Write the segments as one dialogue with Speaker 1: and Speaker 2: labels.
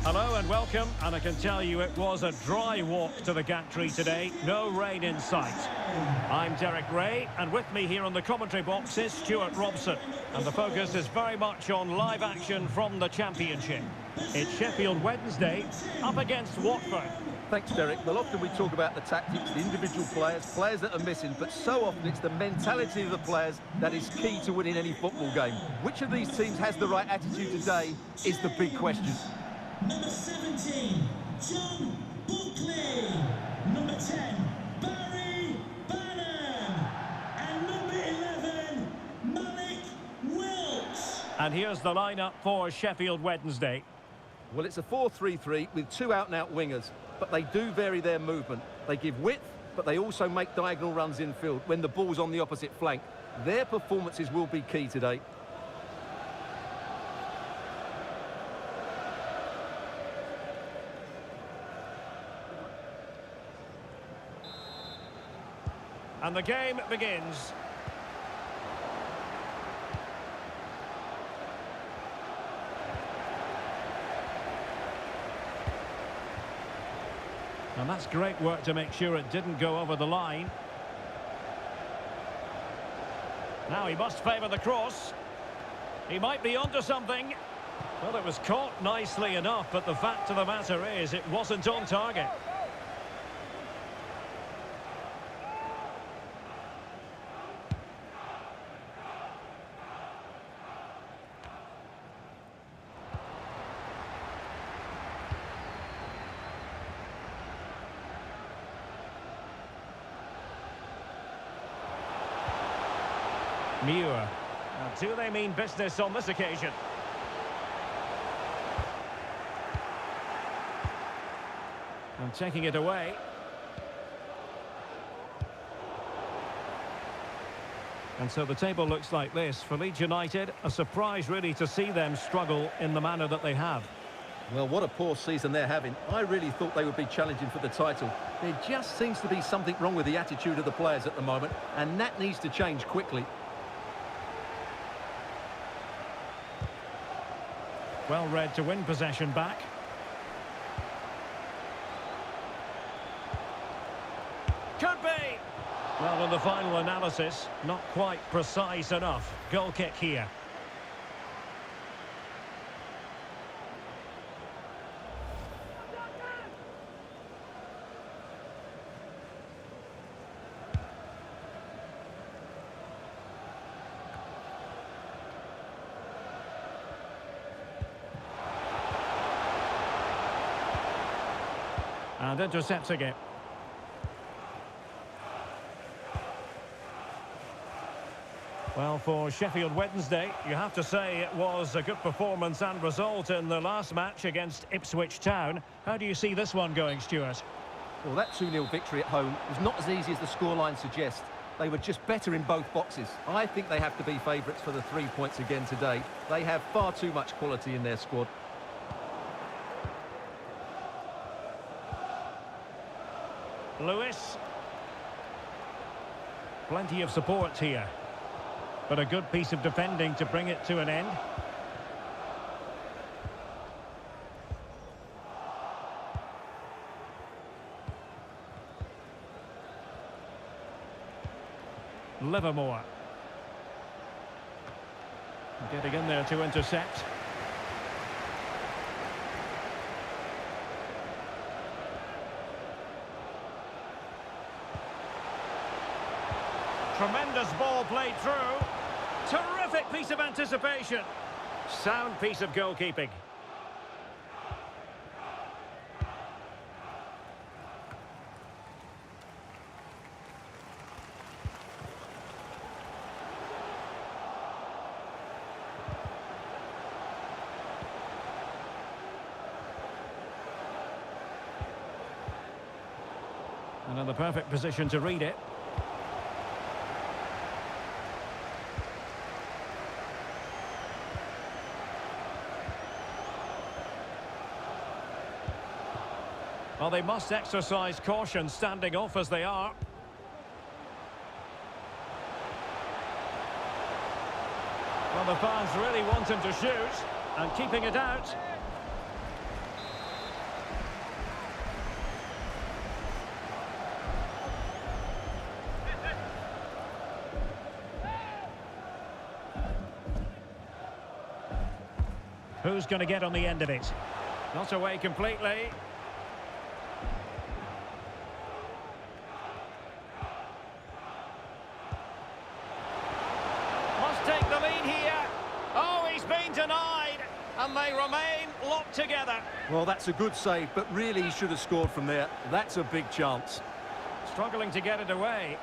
Speaker 1: Hello and welcome, and I can tell you it was a dry walk to the gantry today, no rain in sight. I'm Derek Ray, and with me here on the commentary box is Stuart Robson, and the focus is very much on live action from the Championship. It's Sheffield Wednesday up against Watford.
Speaker 2: Thanks, Derek. Well, often we talk about the tactics, the individual players that are missing, but so often it's the mentality of the players that is key to winning any football game. Which of these teams has the right attitude today is the big question.
Speaker 3: Number 17, John Buckley. Number 10, Barry Bannon. And number 11, Malik Wilks.
Speaker 1: And here's the lineup for Sheffield Wednesday.
Speaker 2: Well, it's a 4-3-3 with two out-and-out wingers, but they do vary their movement. They give width, but they also make diagonal runs infield when the ball's on the opposite flank. Their performances will be key today.
Speaker 1: And the game begins. And that's great work to make sure it didn't go over the line. Now he must favour the cross. He might be onto something. Well, it was caught nicely enough, but the fact of the matter is it wasn't on target. Muir. Now, do they mean business on this occasion? And taking it away. And so the table looks like this. For Leeds United, a surprise really to see them struggle in the manner that they have.
Speaker 2: Well, what a poor season they're having. I really thought they would be challenging for the title. There just seems to be something wrong with the attitude of the players at the moment, and that needs to change quickly.
Speaker 1: Well read to win possession back. Could be! Well, in the final analysis, not quite precise enough. Goal kick here. And intercepting it. Well, for Sheffield Wednesday, you have to say it was a good performance and result in the last match against Ipswich Town. How do you see this one going, Stuart?
Speaker 2: Well, that 2-0 victory at home was not as easy as the scoreline suggests. They were just better in both boxes. I think they have to be favourites for the 3 points again today. They have far too much quality in their squad.
Speaker 1: Lewis. Plenty of support here. But a good piece of defending to bring it to an end. Livermore. Getting in there to intercept. Tremendous ball played through. Terrific piece of anticipation. Sound piece of goalkeeping. Another perfect position to read it. Well, they must exercise caution standing off as they are. Well, the fans really want him to shoot, and keeping it out. Who's going to get on the end of it? Not away completely. Must take the lead here. Oh, he's been denied. And they remain locked together.
Speaker 2: Well, that's a good save, but really he should have scored from there. That's a big chance.
Speaker 1: Struggling to get it away.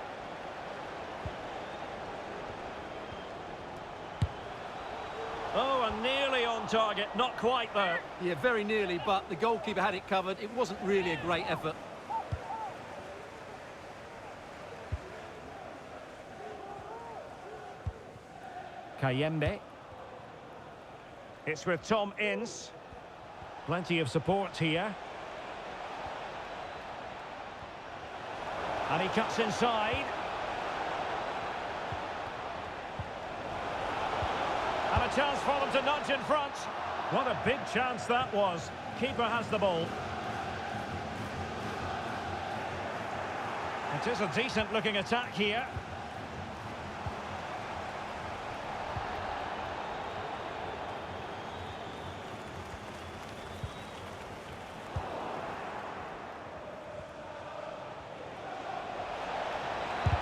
Speaker 1: Oh, and nearly on target. Not quite, though.
Speaker 2: Yeah, very nearly, but the goalkeeper had it covered. It wasn't really a great effort.
Speaker 1: Kayembe. It's with Tom Ince. Plenty of support here. And he cuts inside. And a chance for them to nudge in front. What a big chance that was. Keeper has the ball. It is a decent-looking attack here.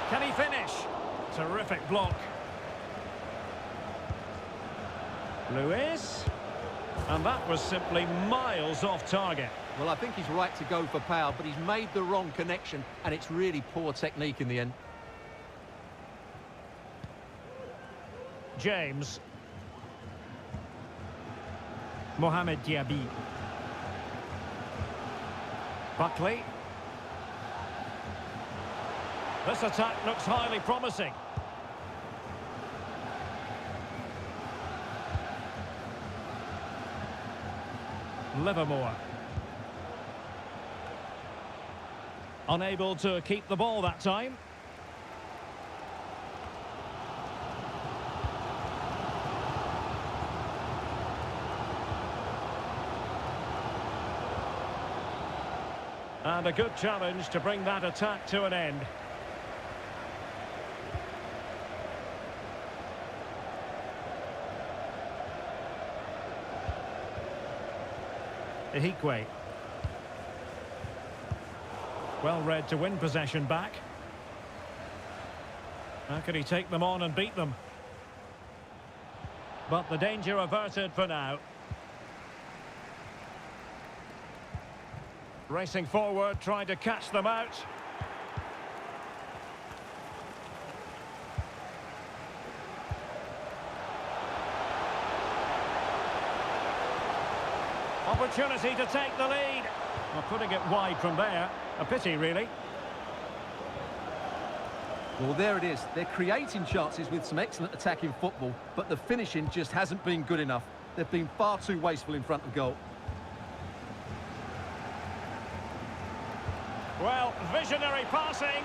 Speaker 1: Can he finish? Terrific block. Lewis. And that was simply miles off target.
Speaker 2: Well, I think he's right to go for power, but he's made the wrong connection, and it's really poor technique in the end.
Speaker 1: James. Mohamed Diaby. Buckley. This attack looks highly promising. Livermore. Unable to keep the ball that time. And a good challenge to bring that attack to an end. Ihikwe. Well read to win possession back. How could he take them on and beat them? But the danger averted for now. Racing forward, trying to catch them out. Opportunity to take the lead. Well, putting it wide from there. A pity, really.
Speaker 2: Well, there it is. They're creating chances with some excellent attacking football, but the finishing just hasn't been good enough. They've been far too wasteful in front of goal.
Speaker 1: Well, visionary passing.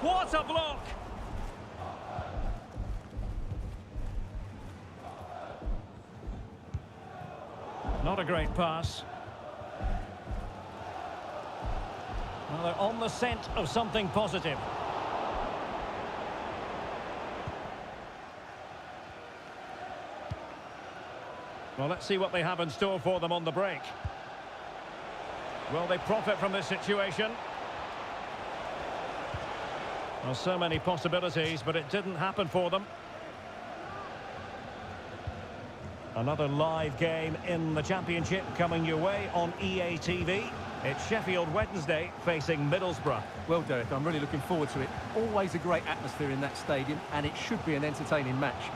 Speaker 1: What a block! Not a great pass. Well, they're on the scent of something positive. Well, let's see what they have in store for them on the break. Will they profit from this situation? Well, so many possibilities, but it didn't happen for them. Another live game in the Championship coming your way on EA TV. It's Sheffield Wednesday facing Middlesbrough.
Speaker 2: Well, Derek, I'm really looking forward to it. Always a great atmosphere in that stadium, and it should be an entertaining match.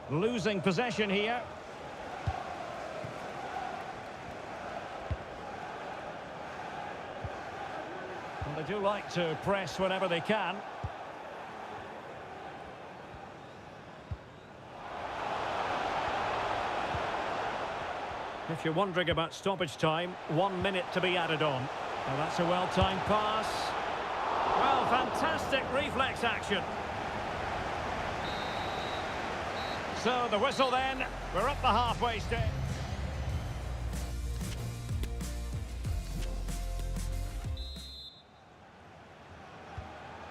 Speaker 1: Losing possession here. And they do like to press whenever they can. If you're wondering about stoppage time, 1 minute to be added on. Well, that's a well-timed pass. Well, fantastic reflex action. So the whistle then, we're up the halfway stage.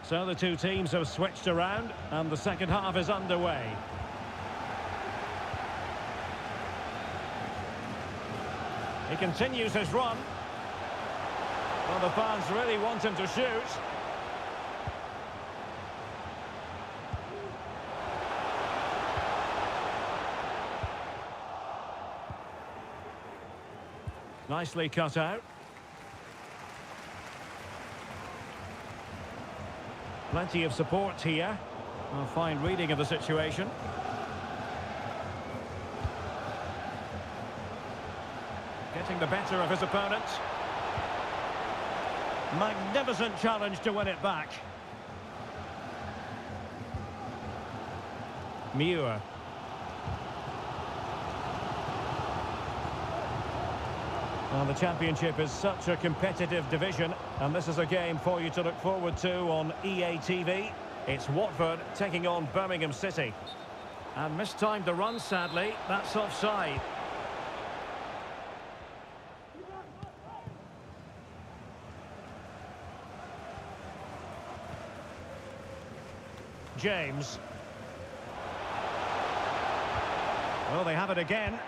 Speaker 1: So the two teams have switched around and the second half is underway. He continues his run. Well, the fans really want him to shoot. Nicely cut out. Plenty of support here. A fine reading of the situation. Getting the better of his opponent. Magnificent challenge to win it back. Muir. Well, the Championship is such a competitive division, and this is a game for you to look forward to on EA TV. It's Watford taking on Birmingham City. And mistimed the run, sadly. That's offside. James. Well, they have it again.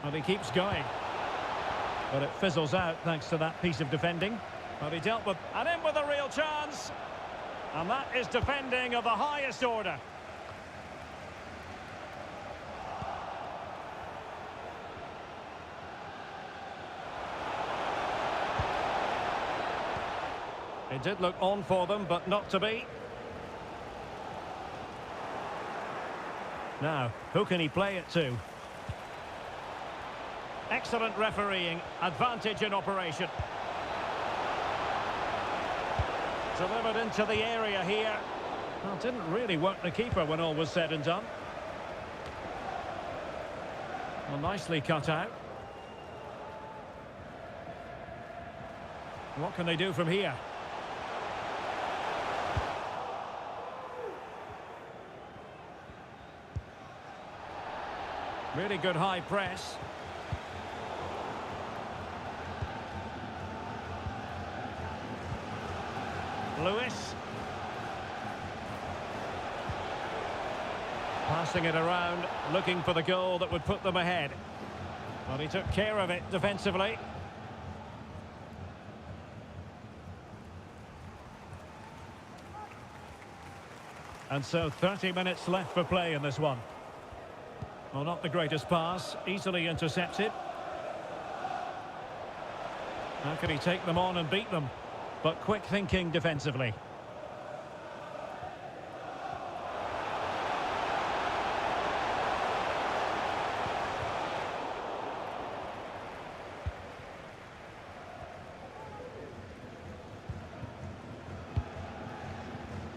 Speaker 1: And he keeps going. But it fizzles out thanks to that piece of defending. But he dealt with... and in with a real chance. And that is defending of the highest order. It did look on for them, but not to be. Now, who can he play it to? Excellent refereeing, advantage in operation. Delivered into the area here. Well, didn't really work the keeper when all was said and done. Well, nicely cut out. What can they do from here? Really good high press. Lewis. Passing it around, looking for the goal that would put them ahead. But he took care of it defensively. And so 30 minutes left for play in this one. Well, not the greatest pass, easily intercepted. How can he take them on and beat them? But quick thinking defensively.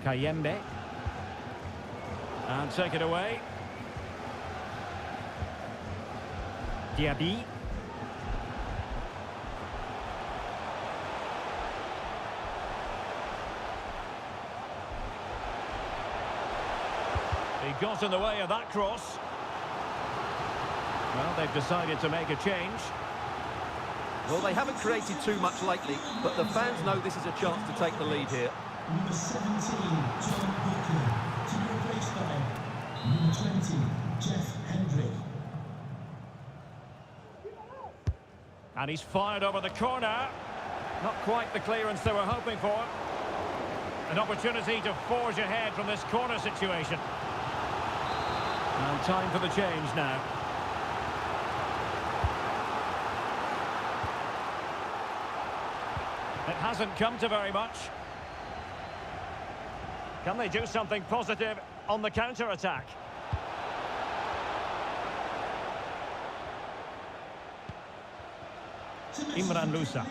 Speaker 1: Kayembe. And take it away. Diaby. He got in the way of that cross. Well, they've decided to make a change.
Speaker 2: Well, they haven't created too much lately, but the fans know this is a chance to take the lead here.
Speaker 3: Number 17, John Buckley, to be replaced by number 20, Jeff Hendrick.
Speaker 1: And he's fired over the corner. Not quite the clearance they were hoping for. An opportunity to forge ahead from this corner situation. And time for the change now. It hasn't come to very much. Can they do something positive on the counter-attack? Imran Lusa.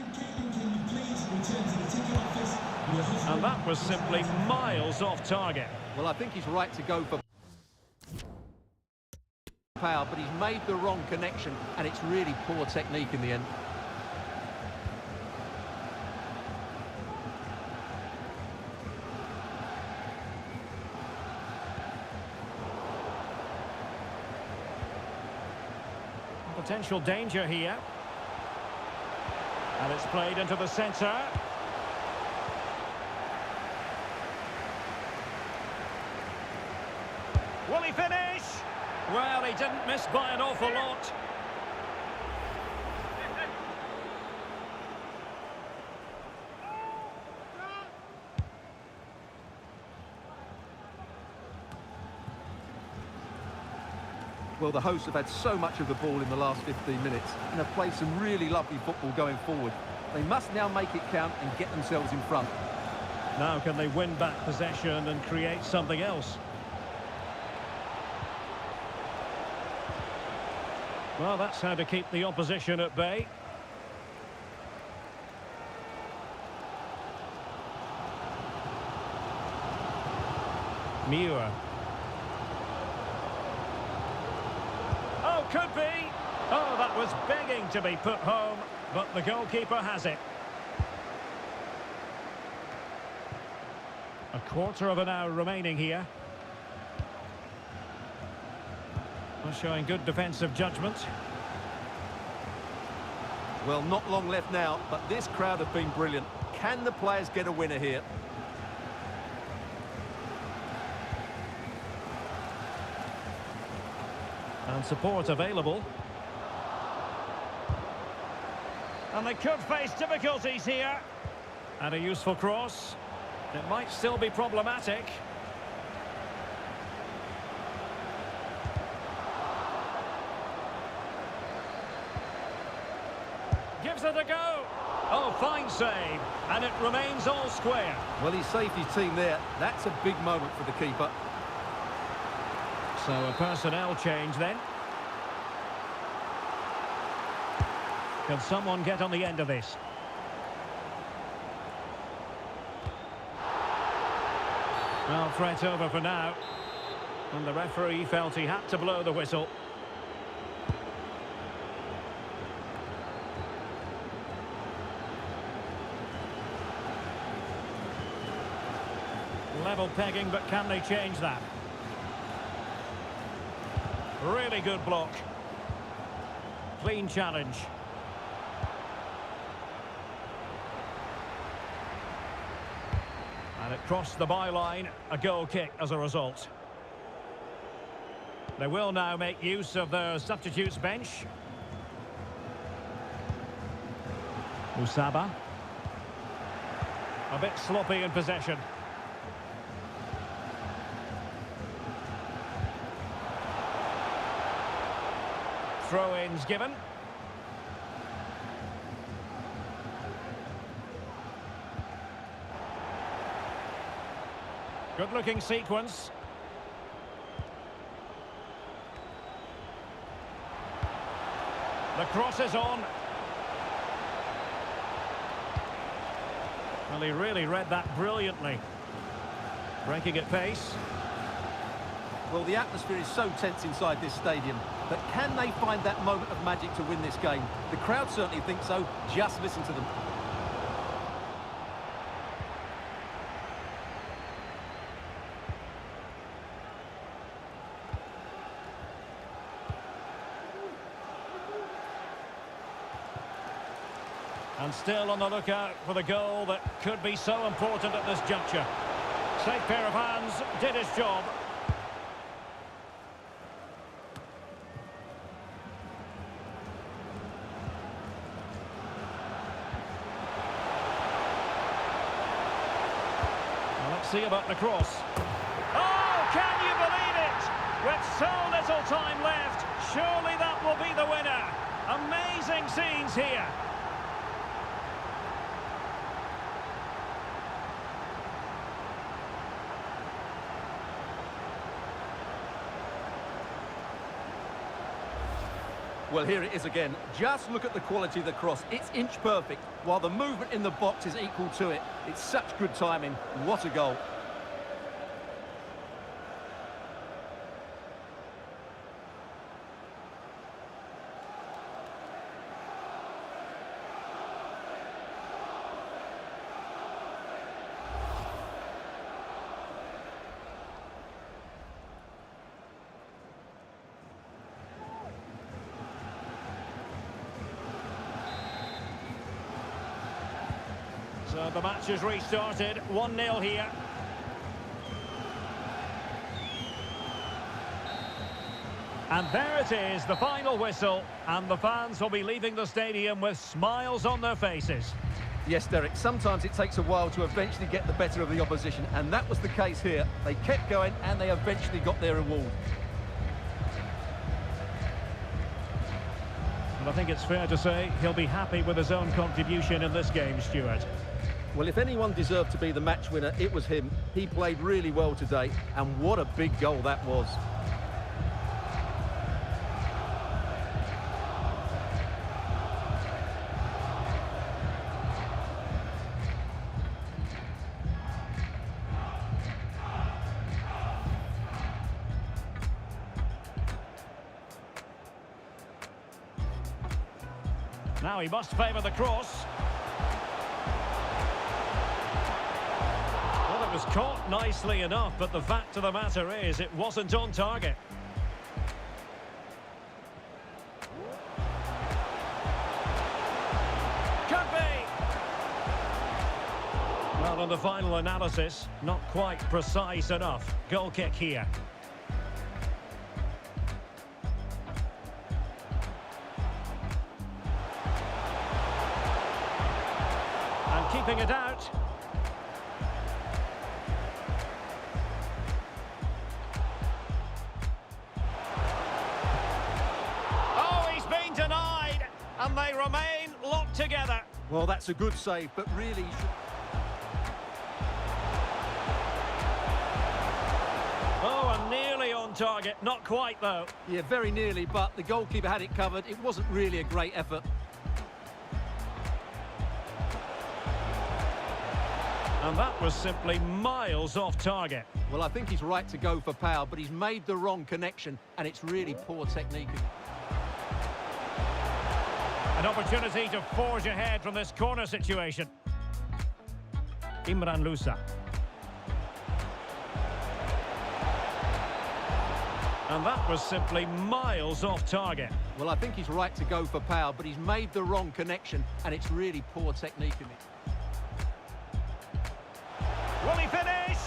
Speaker 1: And that was simply miles off target.
Speaker 2: Well, I think he's right to go for power, but he's made the wrong connection, and it's really poor technique in the end.
Speaker 1: Potential danger here. And it's played into the centre. Will he finish? Well, he didn't miss by an awful lot.
Speaker 2: Well, the hosts have had so much of the ball in the last 15 minutes and have played some really lovely football going forward. They must now make it count and get themselves in front.
Speaker 1: Now can they win back possession and create something else? Well, that's how to keep the opposition at bay. Muir. Oh, could be. Oh, that was begging to be put home, but the goalkeeper has it. A quarter of an hour remaining here. Well, showing good defensive judgment.
Speaker 2: Well, not long left now, but this crowd have been brilliant. Can the players get a winner here?
Speaker 1: And support available. And they could face difficulties here. And a useful cross. It might still be problematic. Gives it a go. Oh, fine save. And it remains all square.
Speaker 2: Well, he saved his team there. That's a big moment for the keeper.
Speaker 1: So a personnel change then. Can someone get on the end of this? Well, threat over for now. And the referee felt he had to blow the whistle. Level pegging, but can they change that? Really good block. Clean challenge. And it crossed the byline, a goal kick as a result. They will now make use of their substitutes bench. Musaba. A bit sloppy in possession. Throw-ins given. Good-looking sequence. The cross is on. Well, he really read that brilliantly. Breaking at pace.
Speaker 2: Well, the atmosphere is so tense inside this stadium, but can they find that moment of magic to win this game? The crowd certainly think so. Just listen to them.
Speaker 1: And still on the lookout for the goal that could be so important at this juncture. Safe pair of hands, did his job. See about the cross. Oh, can you believe it? With so little time left, surely that will be the winner. Amazing scenes here.
Speaker 2: Well, here it is again. Just look at the quality of the cross. It's inch perfect, while the movement in the box is equal to it. It's such good timing. What a goal.
Speaker 1: So the match has restarted, 1-0 here. And there it is, the final whistle, and the fans will be leaving the stadium with smiles on their faces.
Speaker 2: Yes, Derek, sometimes it takes a while to eventually get the better of the opposition, and that was the case here. They kept going and they eventually got their reward.
Speaker 1: And I think it's fair to say he'll be happy with his own contribution in this game, Stuart.
Speaker 2: Well, if anyone deserved to be the match winner, it was him. He played really well today, and what a big goal that was.
Speaker 1: Now he must favour the cross. Well, it was caught nicely enough, but the fact of the matter is it wasn't on target. Could be! Well, on the final analysis, not quite precise enough. Goal kick here. Keeping it out. Oh, he's been denied, and they remain locked together.
Speaker 2: Well, that's a good save, but really...
Speaker 1: Oh, and nearly on target. Not quite, though.
Speaker 2: Yeah, very nearly, but the goalkeeper had it covered. It wasn't really a great effort.
Speaker 1: And that was simply miles off target.
Speaker 2: Well, I think he's right to go for power, but he's made the wrong connection, and it's really poor technique.
Speaker 1: An opportunity to forge ahead from this corner situation. Imran Lousa. And that was simply miles off target.
Speaker 2: Well, I think he's right to go for power, but he's made the wrong connection, and it's really poor technique in it.
Speaker 1: Will he finish?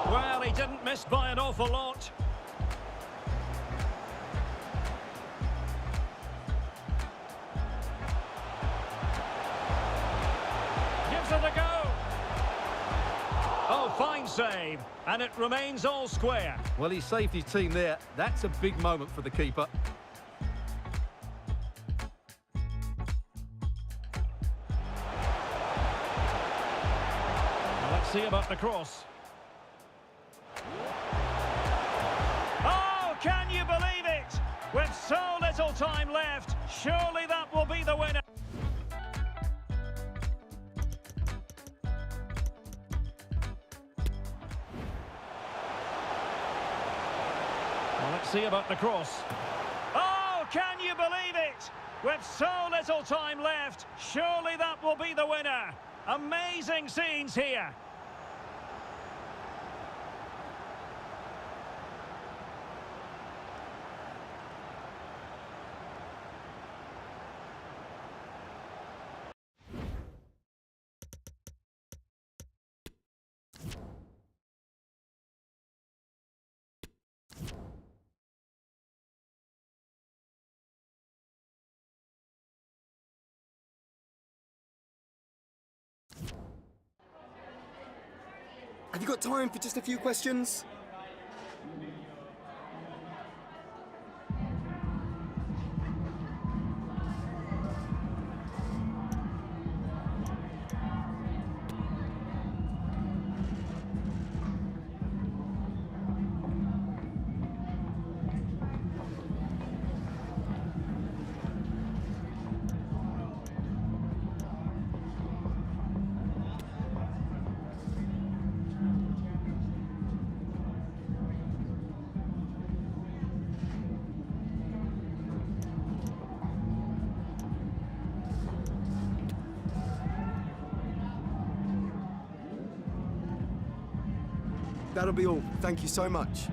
Speaker 1: Well, he didn't miss by an awful lot. Gives it a go. Oh, fine save. And it remains all square.
Speaker 2: Well, he saved his team there. That's a big moment for the keeper.
Speaker 1: See about the cross. Oh, can you believe it? With so little time left, surely that will be the winner. Well, let's see about the cross. Oh, can you believe it? With so little time left, surely that will be the winner. Amazing scenes here.
Speaker 4: Have you got time for just a few questions? That'll be all. Thank you so much.